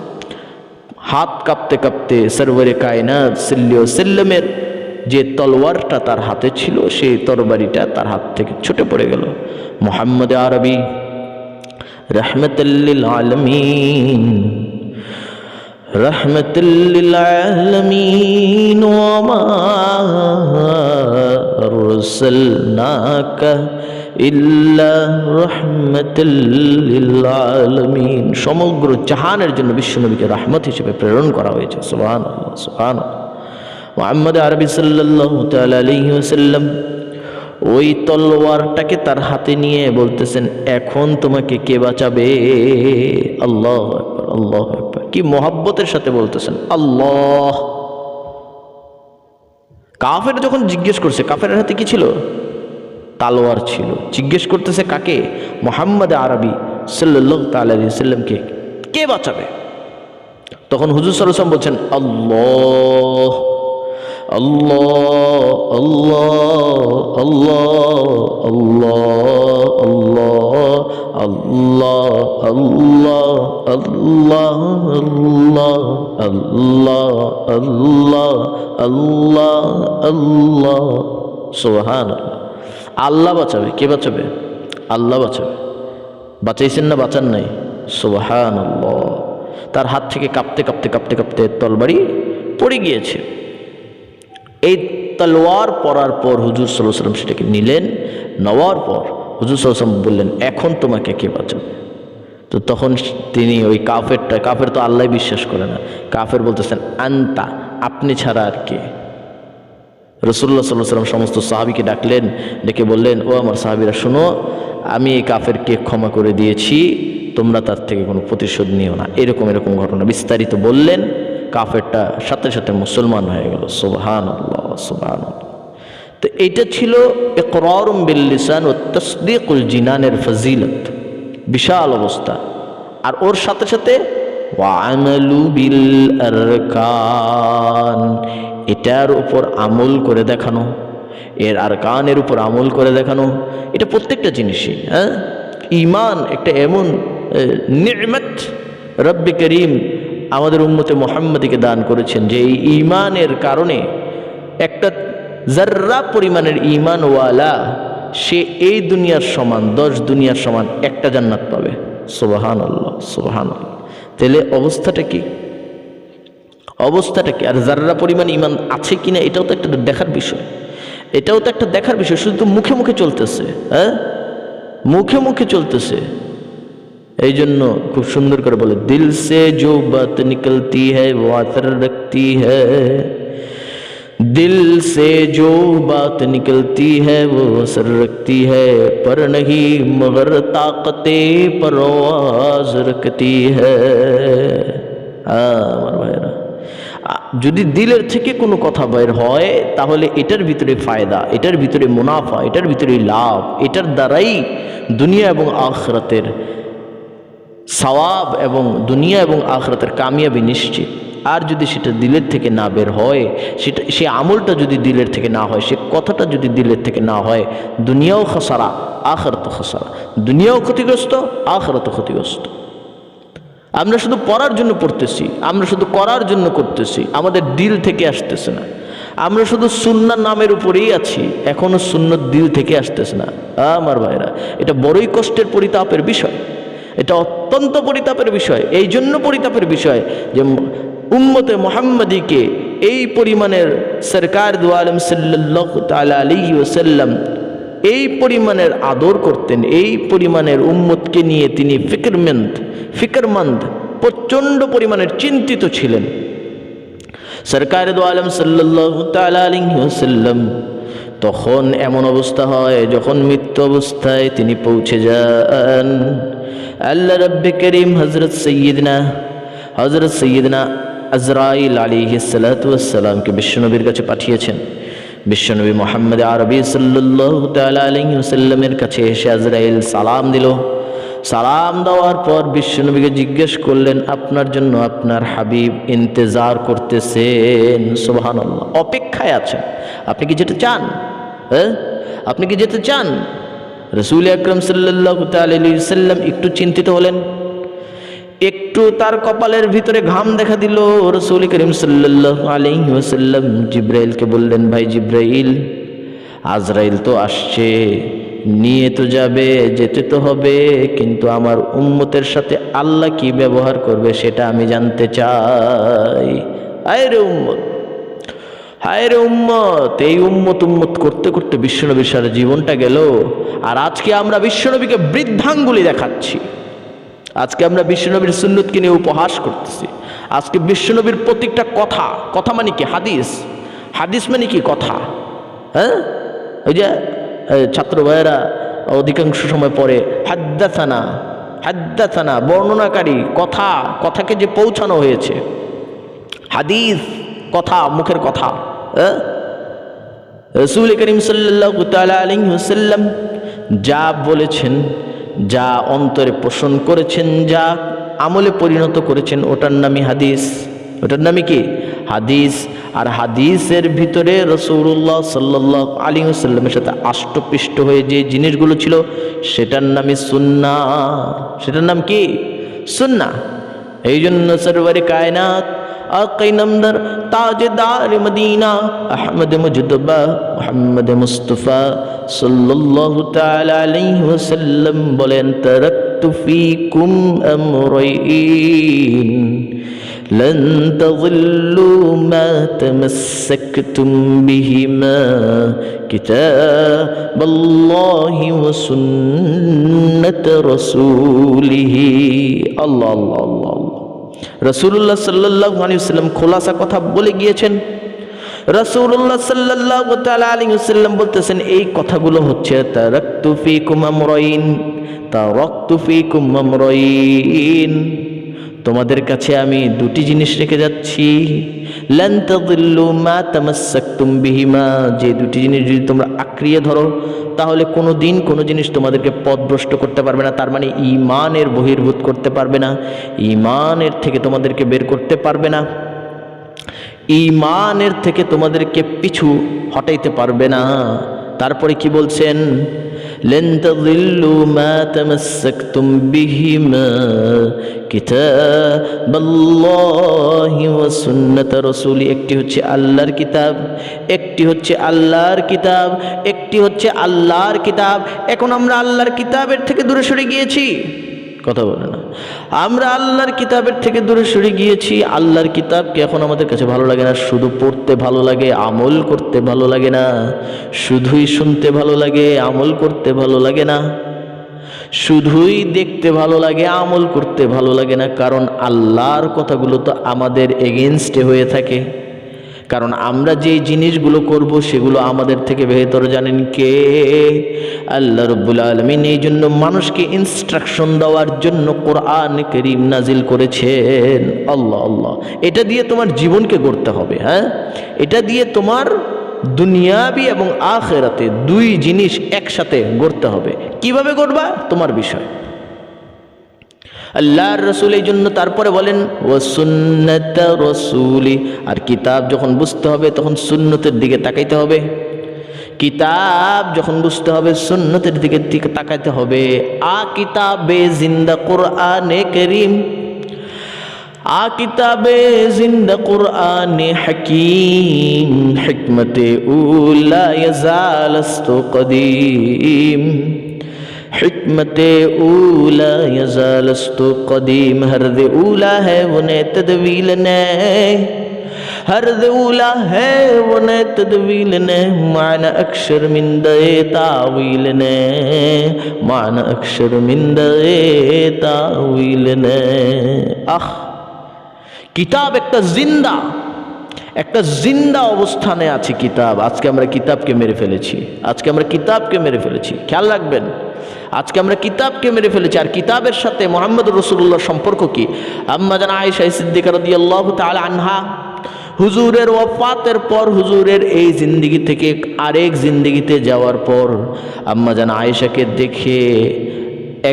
হাত কাঁপতে কাঁপতে সরওয়ারে কায়নাত সাল্লাল্লাহু আলাইহি ওয়াসাল্লামের যে তলোয়ারটা তার হাতে ছিল সেই তরবারিটা তার হাত থেকে ছুটে পড়ে গেল। মুহাম্মদ আরবি রাহমাতুল লিল আলামিন রাহমাতুল লিল আলামিন ওয়া মা আরসালনাকা ইল্লা রাহমাতুল লিল আলামিন, সমগ্র জাহানের জন্য বিশ্বনবীকে রাহমত হিসেবে প্রেরণ করা হয়েছে। সুবহানাল্লাহ সুবহানাল্লাহ। মুহাম্মদ আরবি সাল্লাল্লাহু তাআলা আলাইহি ওয়াসাল্লাম ওই তলোয়ারটাকে তার হাতে নিয়ে বলতেছেন, এখন তোমাকে কে বাঁচাবে? আল্লাহু আকবার আল্লাহু আকবার, কি মোহাব্বতের সাথে বলতেছেন আল্লাহ। কাফের যখন জিজ্ঞেস করছে, কাফেরের হাতে কি ছিল? তালোয়ার ছিল। জিজ্ঞেস করতেছে কাকে? মুহাম্মদ আরবি সাল্লাল্লাহু তাআলা আলাইহি ওয়াসাল্লামকে, কে বাঁচাবে? তখন হুজুর সাল্লাল্লাহু আলাইহি ওয়াসাল্লাম বলছেন আল্লাহ আল্লাহ আল্লাহ আল্লাহ আল্লাহ আল্লাহ আল্লাহ আল্লাহ আল্লাহ আল্লাহ আল্লাহ আল্লাহ। সুবহানাল্লাহ। আল্লাহ বাঁচাবে। কে বাঁচাবে? আল্লাহ বাঁচাবে। বাঁচাইছেন না বাঁচান নাই? সুবহানাল্লাহ। তার হাত থেকে কাঁপতে কাঁপতে কাঁপতে কাঁপতে তরবারি পড়ে গিয়েছে। এই তলোয়ার পড়ার পর হুজুর সাল্লাল্লাহু আলাইহি ওয়াসাল্লাম সেটাকে নিলেন। নেওয়ার পর হুজুর সাল্লাল্লাহু আলাইহি ওয়াসাল্লাম বললেন, এখন তোমাকে কে বাঁচাবে? তো তখন তিনি ওই কাফের তো আল্লাহ বিশ্বাস করে না, কাফের বলতেছেন আনতা, আপনি ছাড়া আর কে? রাসূলুল্লাহ সাল্লাল্লাহু আলাইহি ওয়াসাল্লাম সমস্ত সাহাবীকে ডাকলেন, ডেকে বললেন, ও আমার সাহাবীরা শোনো, আমি এই কাফেরকে ক্ষমা করে দিয়েছি, তোমরা তার থেকে কোনো প্রতিশোধ নিও না। এরকম এরকম ঘটনা বিস্তারিত বললেন। কাফেরটা সাথে সাথে মুসলমান হয়ে গেল। সুবহানাল্লাহ সুবহানাল্লাহ। তো এটা ছিল ইকরারুম বিল লিসান ওয়া তাসদীকুল জিনানের ফজিলত, বিশাল অবস্থা। আর ওর সাথে সাথে ওয়া আমালু বিল আরকান, এটার উপর আমল করে দেখানো, এর আরকানের উপর আমল করে দেখানো। এটা প্রত্যেকটা জিনিসই, হ্যাঁ, ঈমান একটা এমন নি'মত রব্বে করিম আমাদের উম্মতে মুহাম্মাদীকে দান করেছেন যে এই ঈমানের কারণে একটা যার্রা পরিমাণের ঈমানওয়ালা সে এই দুনিয়ার সমান 10 দুনিয়ার সমান একটা জান্নাত পাবে। সুবহানাল্লাহ সুবহানাল্লাহ। তাহলে অবস্থাটা কি? অবস্থাটা কি? আর যার্রা পরিমাণ ঈমান আছে কিনা এটাও তো একটা দেখার বিষয়। এটাও তো একটা দেখার বিষয়। শুধু তো মুখে মুখে চলতেছে, হ্যাঁ, মুখে মুখে চলতেছে। এই জন্য খুব সুন্দর করে বলে, দিল সে जो बात निकलती है वो असर रखती है, दिल से जो बात निकलती है वो असर रखती है, पर नहीं मगर ताकते परवाज रखती है। আমার ভাইরা, যদি দিলের থেকে কোনো কথা বের হয় তাহলে এটার ভিতরে ফায়দা, এটার ভিতরে মুনাফা, এটার ভিতরে লাভ, এটার দ্বারাই দুনিয়া এবং আখিরাতের সওয়াব এবং দুনিয়া এবং আখিরাতের কামিয়াবি নিশ্চিত। আর যদি সেটা দিলের থেকে না বের হয়, সে আমলটা যদি দিলের থেকে না হয়, সে কথাটা যদি দিলের থেকে না হয়, দুনিয়াও খসারা আখিরাতও খসারা, দুনিয়াও ক্ষতিগ্রস্ত আখিরাতও ক্ষতিগ্রস্ত। আমরা শুধু পড়ার জন্য পড়তেছি, আমরা শুধু করার জন্য করতেছি, আমাদের দিল থেকে আসতেছে না। আমরা শুধু সুন্নাহ নামের উপরেই আছি, এখনো সুন্নাত দিল থেকে আসতেছে না। আমার ভাইরা, এটা বড়ই কষ্টের পরিতাপের বিষয়, এটা অত্যন্ত পরিতাপের বিষয়। এই জন্য পরিতাপের বিষয় যে উম্মতে মুহাম্মাদীকে এই পরিমাণের সরকার দু আলম সাল্লাল্লাহু তাআলা আলাইহি ওয়াসাল্লাম এই পরিমাণের আদর করতেন, এই পরিমাণের উম্মতকে নিয়ে তিনি ফিকরমন্দ প্রচণ্ড পরিমাণের চিন্তিত ছিলেন। সরকার দু আলম সাল্লাল্লাহু তাআলা আলাইহি ওয়াসাল্লাম তখন এমন অবস্থা হয় যখন মৃত্যু অবস্থায় তিনি পৌঁছে যান। আল্লাহ রব্বে করিম হযরত সৈয়দনা আজরাইল আলাইহিস সালাতু ওয়াস সালামকে বিশ্বনবীর কাছে পাঠিয়েছেন। বিশ্বনবী মুহাম্মদ আরবি সাল্লাল্লাহু তাআলা আলাইহি ওয়াসাল্লামের কাছে এসে আজরাইল সালাম দিল। সালাম দেওয়ার পর বিশ্বনবীকে জিজ্ঞেস করলেন, আপনার জন্য আপনার হাবিব ইন্তজার করতেছেন। সুবহানাল্লাহ, অপেক্ষায় আছেন। আপনি কি যেতে চান? হ্যাঁ, আপনি কি যেতে চান? রাসূল আকরাম সাল্লাল্লাহু তাআলা আলাইহি ওয়াসাল্লাম একটু চিন্তিত হলেন। একটু তার কপালের ভিতরে ঘাম দেখা দিল। রাসূল করিম সাল্লাল্লাহু আলাইহি ওয়াসাল্লাম জিব্রাইলকে বললেন, ভাই জিব্রাইল, আজরাইল তো আসছে, নিয়ে তো যাবে, যেতে তো হবে, কিন্তু আমার উম্মতের সাথে আল্লাহ কি ব্যবহার করবে সেটা আমি জানতে চাই। হায় রে উম্মত, হায় রে উম্মত, এই উম্মত উম্মত করতে করতে বিশ্বনবীর সারা জীবনটা গেল। আর আজকে আমরা বিশ্বনবীকে বৃদ্ধাঙ্গুলি দেখাচ্ছি, আজকে আমরা বিশ্বনবীর সুন্নতকে নিয়ে উপহাস করতেছি। আজকে বিশ্বনবীর প্রত্যেকটা কথা, কথা মানে কি? হাদিস, হাদিস মানে কি? কথা। হ্যাঁ, ওই যে ছাত্র ভাইয়েরা অধিকাংশ সময় পড়ে হাদ্দাসানা, হাদ্দাসানা বর্ণনাকারী, কথা, কথাকে যে পৌঁছানো হয়েছে। হাদিস কথা, মুখের কথা। রাসূল করিম সাল্লাল্লাহু তাআলা আলাইহি ওয়াসাল্লাম যা বলেছেন, যা অন্তরে পোষণ করেছেন, যা আমলে পরিণত করেছেন, ওটার নামই হাদিস। ওটার নামই কি? হাদিস। আর হাদিসের ভিতরে রাসূলুল্লাহ সাল্লাল্লাহু আলাইহি ওয়াসাল্লামের সাথে আষ্টপৃষ্ট হয়ে যে জিনিসগুলো ছিল সেটার নামই সুন্নাহ। সেটার নাম কি? সুন্নাহ। এই জন্য সরওয়ারে কায়নাত আকাই নামদার তাজদার মদিনা আহমদ মুজতবা মুহাম্মদ মুস্তাফা সাল্লাল্লাহু তাআলা আলাইহি ওয়াসাল্লাম বলেন, তারাকতু ফীকুম আমরাইন لن تضلوا ما تمسكتم بهما كتاب الله وسنة رسوله। الله الله الله الله। রাসূলুল্লাহ সাল্লাল্লাহু আলাইহি ওয়াসাল্লাম খোলাসা কথা বলে গিয়েছেন। রাসূলুল্লাহ সাল্লাল্লাহু তাআলা আলাইহি ওয়াসাল্লাম বলতেছেন, এই কথাগুলো হচ্ছে তারাকতু ফীকুম আমরাইন, তারাকতু ফীকুম আমরাইন, তোমাদের কাছে আমি দুটি জিনিস রেখে যাচ্ছি। লান তাযিল্লু মা তামাসসাকতুম বিহিমা, যে দুটি জিনিস যদি তোমরা আঁকড়িয়ে ধরো তাহলে কোনো দিন কোনো জিনিস তোমাদেরকে পথভ্রষ্ট করতে পারবে না। তার মানে ঈমানের বহির্ভূত করতে পারবে না, ঈমানের থেকে তোমাদেরকে বের করতে পারবে না, ঈমানের থেকে তোমাদেরকে পিছু হটাইতে পারবে না। তারপরে কি বলছেন? لن تضلوا ما تمسكتم بهما كتاب الله وسنة رسوله। একটি হচ্ছে আল্লাহর কিতাব, একটি হচ্ছে আল্লাহর কিতাব, একটি হচ্ছে আল্লাহর কিতাব। এখন আমরা আল্লাহর কিতাবের থেকে দূরে সরে গিয়েছি, কথা বলে না, আমরা আল্লাহর কিতাবের থেকে দূরে সরে গিয়েছি। আল্লাহর কিতাবকে এখন আমাদের কাছে ভালো লাগে না, শুধু পড়তে ভালো লাগে, আমল করতে ভালো লাগে না। শুধুই শুনতে ভালো লাগে, আমল করতে ভালো লাগে না। শুধুই দেখতে ভালো লাগে, আমল করতে ভালো লাগে না। কারণ আল্লাহর কথাগুলো তো আমাদের এগেনস্টে হয়ে থাকে। কারণ আমরা যে জিনিসগুলো করব সেগুলো আমাদের থেকে বেহতর জানেন কে? আল্লাহ রাব্বুল আলামিন। এই জন্য মানুষকে ইনস্ট্রাকশন দেওয়ার জন্য কোরআন কারীম নাজিল করেছেন। আল্লাহ আল্লাহ, এটা দিয়ে তোমার জীবনকে গড়তে হবে। হ্যাঁ, এটা দিয়ে তোমার দুনিয়াবি এবং আখিরাতে দুই জিনিস একসাথে গড়তে হবে। কিভাবে গড়বা? তোমার বিষয়। আল্লাহর রাসূল এই জন্য তারপরে বলেন ওয়া সুন্নাত রাসূলি, আর কিতাব যখন বুঝতে হবে তখন সুন্নতের দিকে তাকাইতে হবে। কিতাব যখন বুঝতে হবে সুন্নতের দিকে তাকাইতে হবে। আ কিতাবে জিন্দা কুরআনে কারীম, আ কিতাবে জিন্দা কুরআনে হাকীম, হিকমতে উলা ইয়াজালস্তু কদীম, हिकमते ऊला यज़ालस्तु कदीम। हर्द ऊला है वो ने तदवील ने, हर्द ऊला है वो ने तदवील ने, माना अक्षर मिंदे तावील ने, माना अक्षर मिंदे तावील ने। आह, किताब একটা জিন্দা, একটা জিন্দা অবস্থানে আছে কিতাব। আজকে আমরা কিতাবকে মেরে ফেলেছি, আজকে আমরা কিতাবকে মেরে ফেলেছি। খেয়াল রাখবেন, আজকে আমরা কিতাবকে মেরে ফেলেছি। আর কিতাবের সাথে মুহাম্মদ রাসূলুল্লাহর সম্পর্ক কি? আম্মা জান আয়েশা সিদ্দিকা রাদিয়াল্লাহু তাআলা আনহা হুজুরের ওয়াফাতের পর, হুজুরের এই জিন্দেগি থেকে আরেক জিন্দেগিতে যাওয়ার পর আম্মা জান আয়েশাকে দেখে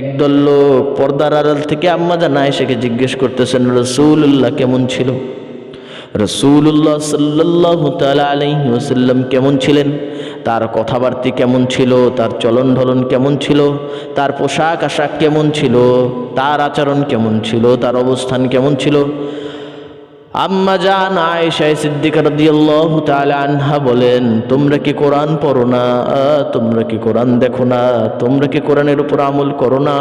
একদল লোক পর্দার আড়াল থেকে আম্মা জান আয়েশাকে জিজ্ঞেস করতেছেন, রাসূলুল্লাহ কেমন ছিল? রাসূলুল্লাহ সাল্লাল্লাহু তাআলা আলাইহি ওয়াসাল্লাম কেমন ছিলেন? তার কথাবার্তা কেমন ছিল, তার চলন ঢলন কেমন ছিল, তার পোশাক আশাক কেমন ছিল, তার আচরণ কেমন ছিল, তার অবস্থান কেমন ছিল। আম্মা জান আয়েশা সিদ্দিকা রাদিয়াল্লাহু তাআলা আনহা বলেন, তোমরা কি কোরআন পড়ো না? তোমরা কি কোরআন দেখো না? তোমরা কি কোরআনের উপর আমল করো না?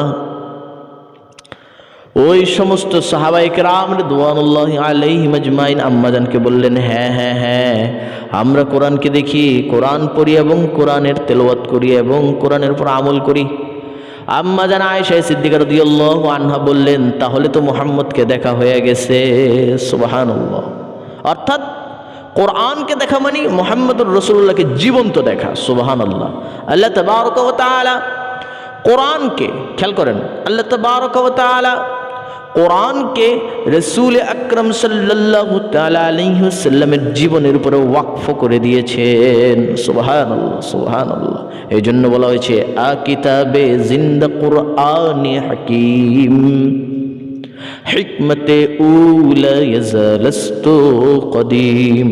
ওই সমস্ত সাহাবায়ে কেরাম রিদওয়ানুল্লাহি আলাইহিম আজমাইন আম্মা জানকে বললেন, হ্যাঁ হ্যাঁ হ্যাঁ, আমরা কোরআনকে দেখি, কোরআন পড়ি এবং কোরআনের তেলাওয়াত করি এবং কোরআনের উপর আমল করি। আম্মা জান আয়েশা সিদ্দিকা রাদিয়াল্লাহু আনহা বললেন, তাহলে তো মুহাম্মদকে দেখা হয়ে গেছে। সুবহানাল্লাহ। অর্থাৎ কোরআনকে দেখা মানে মুহাম্মদুর রাসূলুল্লাহকে জীবন্ত দেখা। সুবহানাল্লাহ। আল্লাহ তাবারক ওয়া তাআলা কোরআনকে, খেয়াল করেন, আল্লাহ তাবারক ওয়া তাআলা কোরআনকে রাসূল আকরাম সাল্লাল্লাহু তাআলা আলাইহি ওয়াসাল্লামের জীবনের উপরে ওয়াকফ করে দিয়েছেন। সুবহানাল্লাহ সুবহানাল্লাহ। এই জন্য বলা হয়েছে আ কিতাবে জিন্দা কুরআনি হাকিম হিকমতে উলা ইয়াজালস্তু কদিম।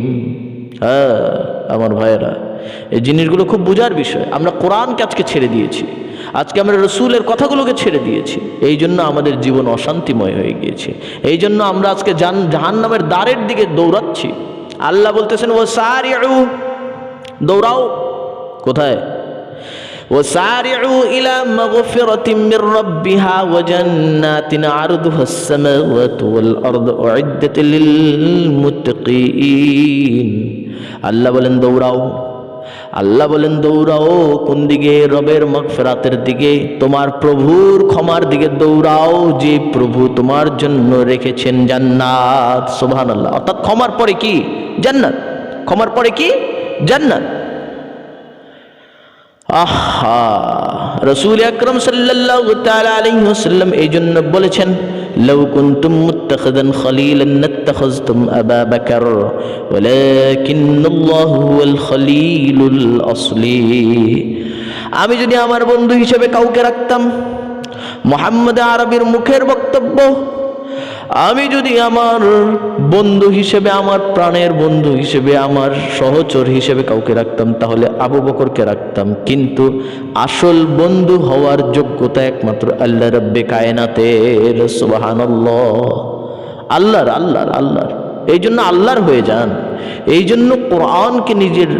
আমার ভাইয়েরা, এই জিনিসগুলো খুব বোঝার বিষয়। আমরা কোরআনকে আজকে ছেড়ে দিয়েছি, আজকে আমরা রসুলের কথাগুলোকে ছেড়ে দিয়েছি, এই জন্য আমাদের জীবন অশান্তিময় হয়ে গিয়েছে। এই জন্য আমরা আজকে জাহান্নামের দ্বারের দিকে দৌড়াচ্ছি। আল্লাহ বলতেছেন ওয়াসারিউ, দৌড়াও। কোথায়? ওয়াসারিউ ইলা মাগফিরাতিম মির রাব্বিহা ওয়া জান্নাতিন আরদুহাস সামাওয়াতু ওয়াল আরদু উইদ্দাত লিল মুত্তাকিন। আল্লাহ বলেন দৌড়াও, আল্লাহ বলেন দৌড়াও। কোন দিকে? রবের মাগফিরাতের দিকে, তোমার প্রভুর ক্ষমার দিকে দৌড়াও, যে প্রভু তোমার জন্য রেখেছেন জান্নাত। সুবহানাল্লাহ। অর্থাৎ ক্ষমার পরে কি? জান্নাত। ক্ষমার পরে কি? জান্নাত। আহা, রাসূল আকরাম সাল্লাল্লাহু তাআলা আলাইহি ওয়াসাল্লাম এই জন্য বলেছেন, লাউ কুনতুম মুত্তাখিদান খলিলান নাত্তাখাযতুম আবা বকর ওয়ালাকিন্নাল্লাহু হুয়াল খলিলুল আসলি। আমি যদি আমার বন্ধু হিসেবে কাউকে রাখতাম, মুহাম্মদ আরবির মুখের বক্তব্য, আমি যদি আমার বন্ধু হিসেবে, আমার প্রাণের বন্ধু হিসেবে, আমার সহচর হিসেবে কাউকে রাখতাম, তাহলে আবু বকরকে রাখতাম। কিন্তু আসল বন্ধু হওয়ার যোগ্যতা একমাত্র আল্লাহ রব্বে কায়নাতের। সুবহানাল্লাহ। আল্লাহর আল্লাহর আল্লাহর। এই জন্য আল্লাহর হয়ে যান। এই জন্য কোরআনকে নিজের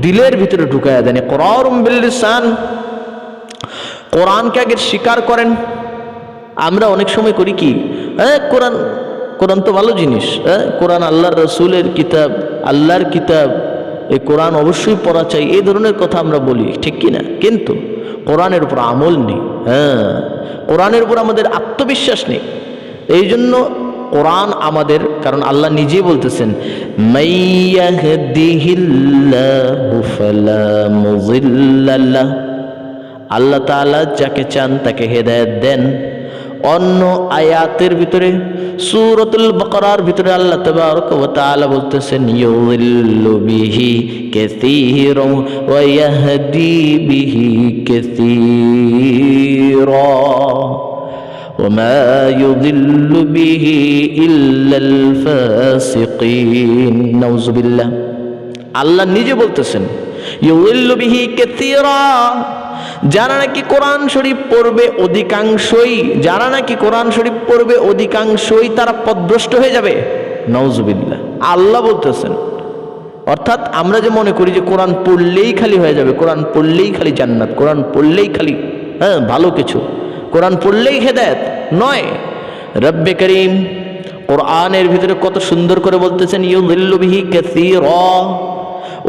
দিলের ভিতরে ঢুকায়া দেন। কোরআনুম বিল লিসান, কোরআনকে আগে স্বীকার করেন। আমরা অনেক সময় করি কি, কোরআন, কোরআন তো ভালো জিনিস, কোরআন আল্লাহর রসুলের কিতাব, আল্লাহর কিতাব, এই কোরআন অবশ্যই পড়া চাই, এই ধরনের কথা আমরা বলি, ঠিক কিনা? কিন্তু কোরআনের উপর আমল নেই। কোরআনের উপর আমাদের আত্মবিশ্বাস নেই। এই জন্য কোরআন আমাদের, কারণ আল্লাহ নিজেই বলতেছেন, মাইয়াহদিহিল্লাহু ফালা মুযিল্লা লাহু, আল্লাহ তাআলা যাকে চান তাকে হেদায়েত দেন। অন্য আয়াতের ভিতরে, সূরাতুল বাকারার ভিতরে আল্লাহ তাবারক ওয়া তাআলা বলতেছেন, ইউযিল্লু বিহি কাসীরান ওয়া ইয়াহদি বিহি কাসীরা ওয়া মা ইউযিল্লু বিহি ইল্লাল ফাসিকিন। নাউযুবিল্লাহ। আল্লাহ নিজে বলতেছেন, ইউযিল্লু বিহি কাসীরা, যারা নাকি কোরআন শরীফ পড়বে অধিকাংশই, যারা নাকি কোরআন শরীফ পড়বে অধিকাংশই তারা পথভ্রষ্ট হয়ে যাবে। নাউযুবিল্লাহ। আল্লাহ বলতেছেন। অর্থাৎ আমরা যে মনে করি যে কোরআন পড়লেই খালি হয়ে যাবে, কোরআন পড়লেই খালি জান্নাত, কোরআন পড়লেই খালি ভালো কিছু, কোরআন পড়লেই হেদায়েত, নয়। রব্বে করিম কোরআনের ভিতরে কত সুন্দর করে বলতেছেন, ইউযিল্লু বিহি কাসীরা,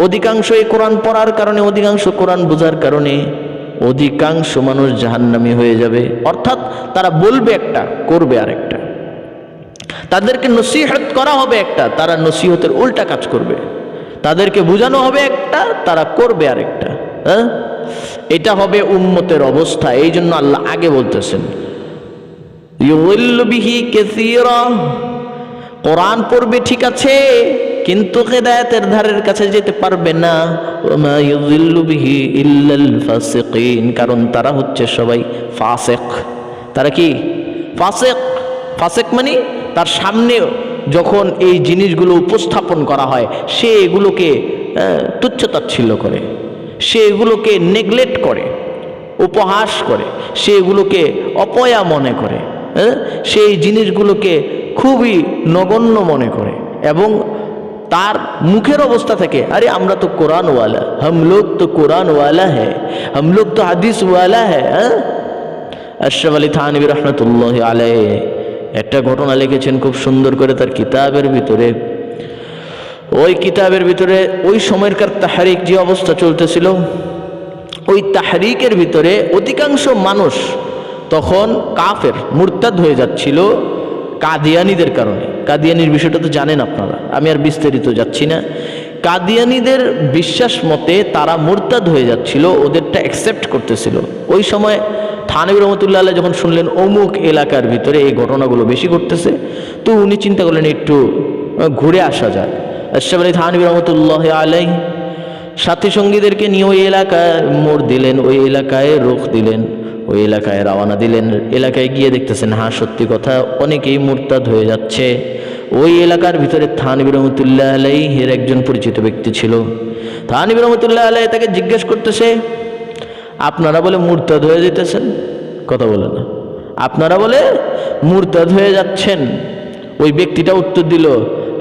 অধিকাংশ এই কোরআন পড়ার কারণে, অধিকাংশ কোরআন বোঝার কারণে অধিকাংশ মানুষ জাহান্নামী হয়ে যাবে। অর্থাৎ তারা বলবে একটা, করবে আরেকটা। তাদেরকে নসিহত করা হবে একটা, তারা নসিহতের উল্টা কাজ করবে। তাদেরকে বোঝানো হবে একটা, তারা করবে আরেকটা। এটা হবে উম্মতের অবস্থা। এই জন্য আল্লাহ আগে বলতেছেন, ইউযিল্লু বিহি কাসীরা, কোরআন পড়বে ঠিক আছে, কিন্তু হেদায়েতের ধারের কাছে যেতে পারবে না। ওয়া মা ইউযিল্লু বিহি ইল্লাল ফাসিকিন, কারণ তারা হচ্ছে সবাই ফাসিক। তারা কি? ফাসিক। ফাসিক মানে তার সামনে যখন এই জিনিসগুলো উপস্থাপন করা হয়, সে এগুলোকে তুচ্ছ তাচ্ছিল্য করে, সে এগুলোকে নেগলেক্ট করে, উপহাস করে, সে এগুলোকে অপয়া মনে করে, সেই জিনিসগুলোকে খুবই নগণ্য মনে করে এবং তার মুখের অবস্থা থেকে আরে আমরা তো কোরআনওয়ালা, হাম লোগ তো কোরআনওয়ালা হ্যাঁ, হাম লোগ তো হাদিসওয়ালা হ্যাঁ। আশরাফ আলী থানভী রহমতুল্লাহ আলাইহি একটা ঘটনা লিখেছেন খুব সুন্দর করে তার কিতাবের ভিতরে। ওই কিতাবের ভিতরে ওই সময়কার তাহরিক যে অবস্থা চলতেছিল, ওই তাহরিকের ভিতরে অধিকাংশ মানুষ তখন কাফের মুরতাদ হয়ে যাচ্ছিল কাদিয়ানীদের কারণে। কাদিয়ানির বিষয়টা তো জানেন আপনারা, আমি আর বিস্তারিত যাচ্ছি না। কাদিয়ানীদের বিশ্বাস মতে তারা মুরতাদ হয়ে যাচ্ছিল, ওদেরটা অ্যাকসেপ্ট করতেছিল। ওই সময় থানভী রহমতুল্লাহ আলাইহি যখন শুনলেন অমুক এলাকার ভিতরে এই ঘটনাগুলো বেশি ঘটতেছে, তো উনি চিন্তা করলেন একটু ঘুরে আসা যায়। আশরাফ আলী থানভী রহমতুল্লাহ আলাইহি সাথী সঙ্গীদেরকে নিয়ে ওই এলাকায় মোড় দিলেন, ওই এলাকায় রুখ দিলেন, ওই এলাকায় রওনা দিলেন। এলাকায় গিয়ে দেখতেছেন হ্যাঁ সত্যি কথা অনেকেই মুরতাদ হয়ে যাচ্ছে। ওই এলাকার ভিতরে থানভী রহমতুল্লাহ আলাইহির একজন পরিচিত ব্যক্তি ছিল। থানভী রহমতুল্লাহ আলাইহি তাকে জিজ্ঞেস করতেছে, আপনারা বলে মুরতাদ হয়ে যেতেছেন, কথা বলে না, আপনারা বলে মুরতাদ হয়ে যাচ্ছেন। ওই ব্যক্তিটা উত্তর দিল,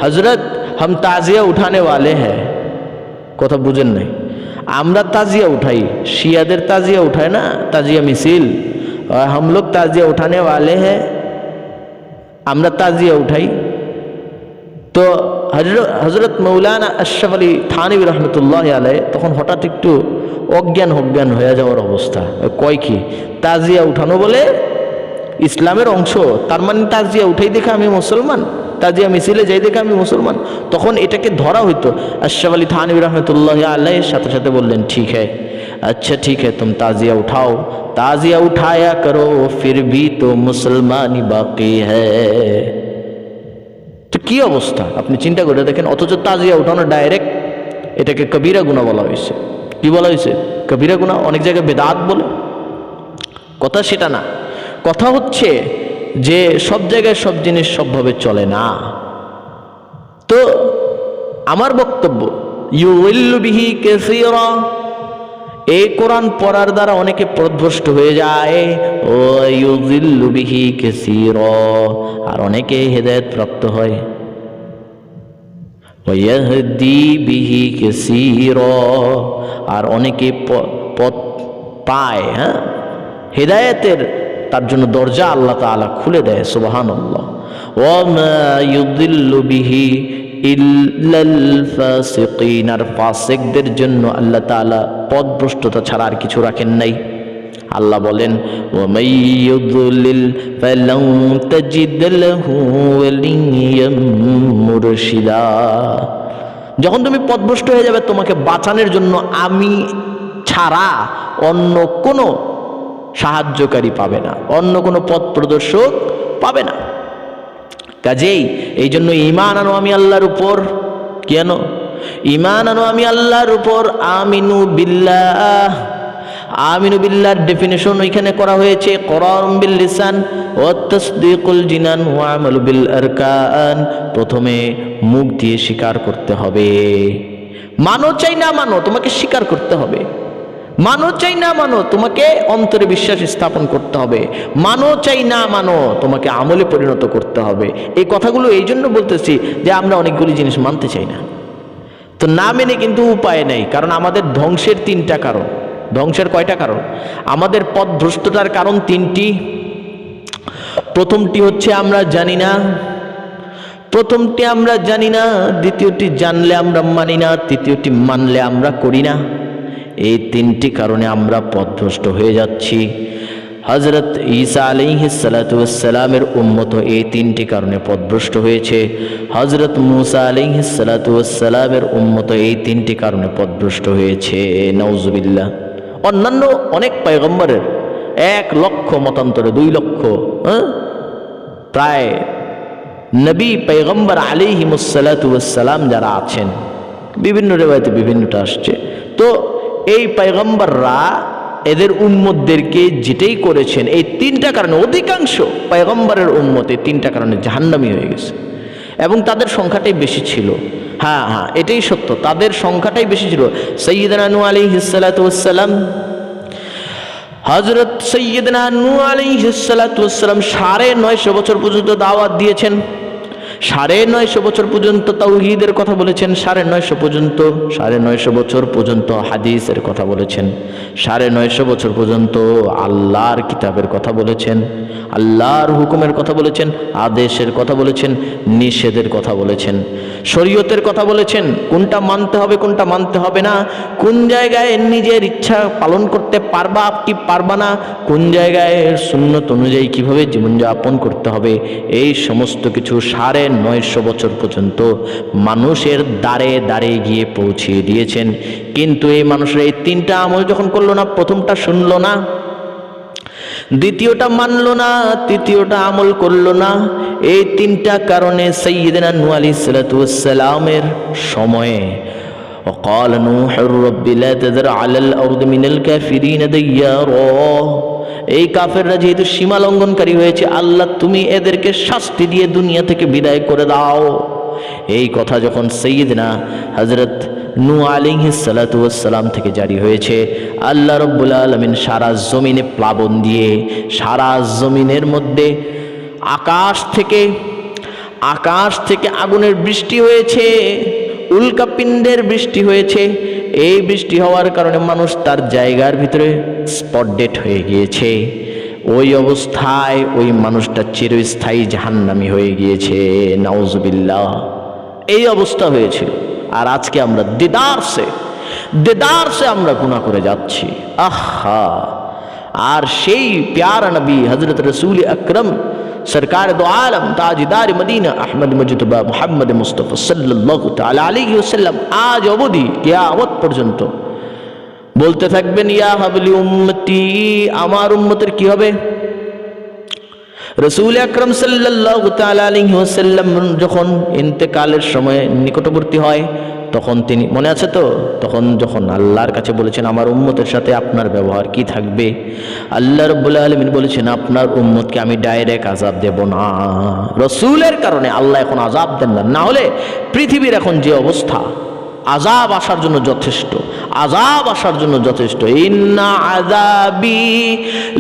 হজরত হাম তাজিয়া উঠানে ওয়ালে হ্যাঁ। কথা বুঝেন নাই, আমরা তাজিয়া উঠাই, শিয়াদের তাজিয়া উঠায় না, তাজিয়া মিছিল, হাম লোগ তাজিয়া উঠানে ওয়ালে হ্যাঁ, আমরা তাজিয়া উঠাই। তো হজরত মৌলানা আশরাফ আলী থানভী রহমতুল্লাহ আলাইহি তখন হঠাৎ একটু অজ্ঞান হয়ে যাওয়ার অবস্থা। কয় কি তাজিয়া উঠানো বলে ইসলামের অংশ, তার মানে তাজিয়া উঠাই দেখে আমি মুসলমান, তাজিয়া মিছিলে যাই দেখে আমি মুসলমান। তখন এটাকে ধরা হইতো। আশরাফ আলী থানভী রহমতুল্লাহ আলাইহির সাথে সাথে বললেন, ঠিক হ্যাঁ, अच्छा ठीक है तुम ताजिया उठाओ, ताजिया उठाया करो फिर भी तो मुसलमानी बाकी है। তো কি অবস্থা আপনি চিন্তা করে দেখেন, অথচ তাজিয়া উঠানো ডাইরেক্ট এটাকে কবিরা গুনাহ বলা হয়েছে। কি বলা হয়েছে? কবিরা গুনাহ। অনেক জায়গায় বেদাত বলে। কথা সেটা না, কথা হচ্ছে যে সব জায়গায় সব জিনিস সবভাবে চলে না। তো আমার বক্তব্য ইউযিল্লু বিহি কাসীরা, এই কোরআন পড়ার দ্বারা অনেকে পথভ্রষ্ট হয়ে যায়। ও ইউযিল্লু বিহি কাসীরা, আর অনেকে হেদায়েত প্রাপ্ত হয়। ওয়াহদি বিহি কাসীরা, আর অনেকে পথ পায়, হ্যাঁ হেদায়েতের তার জন্য দরজা আল্লাহ তাআলা খুলে দেয়। সুবহানাল্লাহ। ওয়া মা ইউযিল্লু বিহি ইল্লাল ফাসিকিন, আর ফাসিকদের জন্য আল্লাহ তাআলা পথভ্রষ্টতা ছাড়া আর কিছু রাখেন নাই। আল্লাহ বলেন, ওয়া মান ইউযলিল ফালান তাজিদ লাহু ওয়ালিয়্যাম মুরশিদা। যখন তুমি পথভ্রষ্ট হয়ে যাবে, তোমাকে বাঁচানোর জন্য আমি ছাড়া অন্য কোনো সাহায্যকারী পাবে না, অন্য কোনো পথ প্রদর্শক পাবে না। কাজেই এই জন্য ঈমান আনো আমি আল্লাহর উপর। কেন ঈমান আনো আমি আল্লাহর উপর? আমিনু বিল্লাহ। আমিনু বিল্লাহর ডেফিনেশন ওইখানে করা হয়েছে করারুম বিল লিসান ওয়া তাসদীকুল জিনান ওয়া আমালু বিল আরকান। প্রথমে মুখ দিয়ে স্বীকার করতে হবে। মানো চাই না মানো, তোমাকে স্বীকার করতে হবে। মানো চাই না মানো, তোমাকে অন্তরে বিশ্বাস স্থাপন করতে হবে। মানো চাই না মানো, তোমাকে আমলে পরিণত করতে হবে। এই কথাগুলো এই জন্য বলতেছি যে আমরা অনেকগুলি জিনিস মানতে চাই না। তো না মেনে কিন্তু উপায় নেই, কারণ আমাদের ধ্বংসের তিনটা কারণ। ধ্বংসের কয়টা কারণ? আমাদের পথভ্রষ্টতার কারণ তিনটি। প্রথমটি হচ্ছে আমরা জানি না, প্রথমটি আমরা জানি না, দ্বিতীয়টি জানলে আমরা মানি না, তৃতীয়টি মানলে আমরা করি না। এই তিনটি কারণে আমরা পথভ্রষ্ট হয়ে যাচ্ছি। হযরত ঈসা আলাইহিস সালাতু ওয়াস সালামের উম্মত এই তিনটি কারণে পথভ্রষ্ট হয়েছে। হযরত মূসা আলাইহিস সালাতু ওয়াস সালামের উম্মত এই তিনটি কারণে পথভ্রষ্ট হয়েছে। নাউজুবিল্লাহ। অন্যান্য অনেক পয়গম্বরের 1 লক্ষ মতান্তরে 2 লক্ষ প্রায় নবী পয়গম্বর আলাইহিমুস সালাতু ওয়াস সালাম যারা আছেন, বিভিন্ন রিওয়ায়াতে বিভিন্নটা আসছে। তো এই পয়গম্বররা এদের উম্মতদেরকে যেটাই করেছেন এই তিনটা কারণে অধিকাংশ পয়গম্বরের উম্মত এই তিনটা কারণে জাহান্নামী হয়ে গেছে। এবং তাদের সংখ্যাটাই বেশি ছিল। হ্যাঁ হ্যাঁ, এটাই সত্য, তাদের সংখ্যাটাই বেশি ছিল। সাইয়্যিদনা নূহ আলাইহিস সালাতু ওয়াস সালাম, হযরত সাইয়্যিদনা নূহ আলাইহিস সালাতু ওয়াস সালাম 950 বছর পর্যন্ত দাওয়াত দিয়েছেন, 950 বছর পর্যন্ত তাওহীদের কথা বলেছেন, 950 বছর পর্যন্ত হাদিসের কথা বলেছেন, 950 বছর পর্যন্ত আল্লাহর কিতাবের কথা বলেছেন, আল্লাহর হুকুমের কথা বলেছেন, আদেশের কথা বলেছেন, নিষেধের কথা বলেছেন, শরীয়তের কথা বলেছেন, কোনটা মানতে হবে কোনটা মানতে হবে না, কোন জায়গায় নিজের ইচ্ছা পালন করতে পারবা কি পারবা না, কোন জায়গায় সুন্নত অনুযায়ী কিভাবে জীবনযাপন করতে হবে, এই সমস্ত কিছু 950 বছর পর্যন্ত মানুষের দ্বারে দ্বারে গিয়ে পৌঁছিয়ে দিয়েছেন। কিন্তু এই মানুষের এই 3টা আমল যখন করলো না, প্রথমটা শুনলো না, দ্বিতীয়টা মানলো না, তৃতীয়টা আমল করলো না, এই 3টা কারণে সাইয়্যিদনা নূহ আলাইহিস সালাতু ওয়াস সালামের সময়ে وقال نوح رب لا تذر على الأرض من الكافرين ديارا, এই কাফেররা যেহেতু সীমা লঙ্ঘনকারী হয়েছে, আল্লাহ তুমি এদেরকে শাস্তি দিয়ে দুনিয়া থেকে বিদায় করে দাও। এই কথা যখন সাইয়্যিদনা হযরত নূহ আলাইহিস সালাতু ওয়াস সালাম থেকে জারি হয়েছে, আল্লাহ রাব্বুল আলামিন সারা জমিনে প্লাবন দিয়ে, সারা জমিনের মধ্যে আকাশ থেকে আগুনের বৃষ্টি হয়েছে, উল্কাপিণ্ডের বৃষ্টি হয়েছে। এই বৃষ্টি হওয়ার কারণে মানুষ তার জায়গার ভিতরে স্পট ডেড হয়ে গিয়েছে। ওই অবস্থায় ওই মানুষটা চিরস্থায়ী জাহান্নামী হয়ে গিয়েছে, নাউজুবিল্লাহ। এই অবস্থা হয়েছিল। আর আজকে আমরা দেদারসে আমরা গুনাহ করে যাচ্ছি। আহা! আর সেই প্যারা নবী হযরত রাসূল আকরাম সরকার দো আলম তাজদার মদিনা আহমদ মুজতবা মুহাম্মদ মুস্তাফা সাল্লাল্লাহু তাআলা আলাইহি ওয়াসাল্লাম আজ অবধি কিয়ামত পর্যন্ত বলতে থাকবেন, ইয়া হাবলি উম্মতি, আমার উম্মতের কি হবে। রাসূল আকরাম সাল্লাল্লাহু তাআলা আলাইহি ওয়াসাল্লাম যখন ইন্তেকালের সময় নিকটবর্তী হয়, তখন তিনি, মনে আছে তো, তখন যখন আল্লাহর কাছে বলেছেন আমার উম্মতের সাথে আপনার ব্যবহার কি থাকবে, আল্লাহ রাব্বুল আলামিন বলেছেন আপনার উম্মতকে আমি ডাইরেক্ট আযাব দেব না। রাসূলের কারণে আল্লাহ এখন আযাব দেন না, না হলে পৃথিবীর এখন যে অবস্থা, আযাব আসার জন্য যথেষ্ট, আযাব আসার জন্য যথেষ্ট। ইন্না আযাবি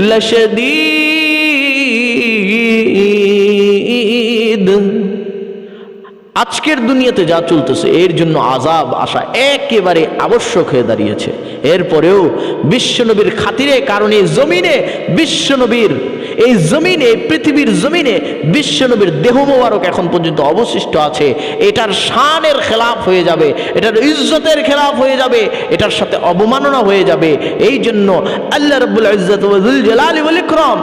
লাশাদীদ, আজকের দুনিয়াতে যা চলতেছে এর জন্য আযাব আসা একেবারে আবশ্যক হয়ে দাঁড়িয়েছে। এরপরেও বিশ্বনবীর খাতিরে, কারণ এই জমিনে বিশ্বনবীর, এই জমিনে, পৃথিবীর জমিনে বিশ্বনবীর দেহ মোবারক এখন পর্যন্ত অবশিষ্ট আছে, এটার শানের খেলাফ হয়ে যাবে, এটার ইজ্জতের খেলাফ হয়ে যাবে, এটার সাথে অবমাননা হয়ে যাবে। এই জন্য আল্লাহ রাব্বুল ইজ্জত ওয়া যুল জালালি ওয়াল ইকরাম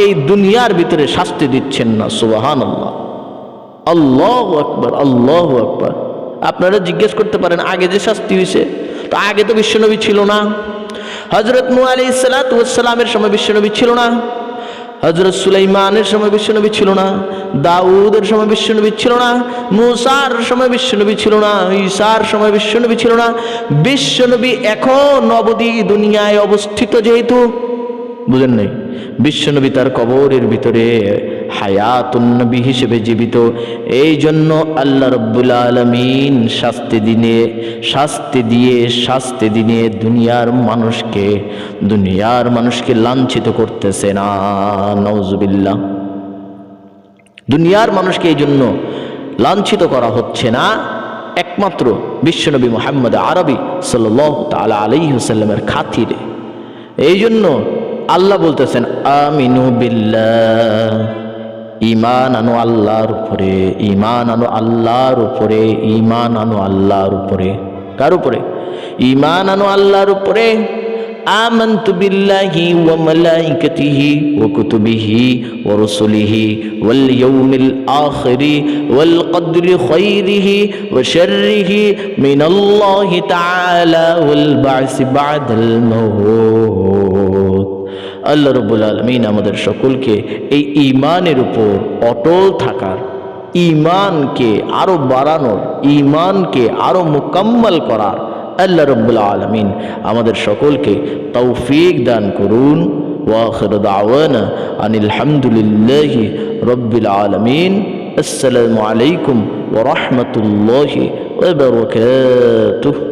এই দুনিয়ার ভিতরে শাস্তি দিচ্ছেন না। সুবহানাল্লাহ, আল্লাহু আকবার, আল্লাহু আকবার। আপনারা জিজ্ঞেস করতে পারেন আগে যে শাস্তি হয়েছে, তো আগে তো বিশ্বনবী ছিল না। হযরত নূহ আলাইহিস সালাতু ওয়াস সালামের সময় বিশ্বনবী ছিল না, হযরত সুলাইমানের সময় বিশ্বনবী ছিল না, দাউদের সময় বিশ্বনবী ছিল না, মুসার সময় বিশ্বনবী ছিল না, ঈসার সময় বিশ্বনবী ছিল না। বিশ্বনবী এখন অবধি দুনিয়ায় অবস্থিত, যেহেতু বুঝেন নাই, বিশ্বনবী তার কবরের ভিতরে হায়াতুন নবী হিসেবে জীবিত। এই জন্য আল্লাহ রাব্বুল আলামিন শাস্তি দিয়ে দুনিয়ার মানুষকে লাঞ্ছিত করতেছে না। নাউজুবিল্লাহ, দুনিয়ার মানুষকে এই জন্য লাঞ্ছিত করা হচ্ছে না, একমাত্র বিশ্বনবী মুহাম্মদ আরবি সাল্লাল্লাহু তাআলা আলাইহি ওয়াসাল্লামের খাতিরে। এই জন্য আল্লাহ বলতেছেন আমিনু বিল্লাহ, ঈমান আনো আল্লাহর উপরে, ঈমান আনো আল্লাহর উপরে, ঈমান আনো আল্লাহর উপরে। কার উপরে? ঈমান আনো আল্লাহর উপরে। আমানতু বিল্লাহি ওয়া মালাইকাতিহি ওয়া কুতুবিহি ওয়া রুসুলিহি ওয়াল ইয়াউমিল আখিরি ওয়াল কদরি খাইরিহি ওয়া শাররিহি মিনাল্লাহি তাআলা ওয়াল বা'সি বা'দাল মাউত। আল্লাহ রাব্বুল আলামিন আমাদের সকলকে এই ঈমানের উপর অটল থাকার, ঈমানকে আরো বাড়ানোর, ঈমানকে আরো মুকাম্মাল করার আল্লাহ রাব্বুল আলামিন আমাদের সকলকে তৌফিক দান করুন। ওয়া আখিরু দাওয়ানা আনিল হামদুলিল্লাহি রাব্বিল আলামিন। আসসালামু আলাইকুম ورحمة الله وبركاته.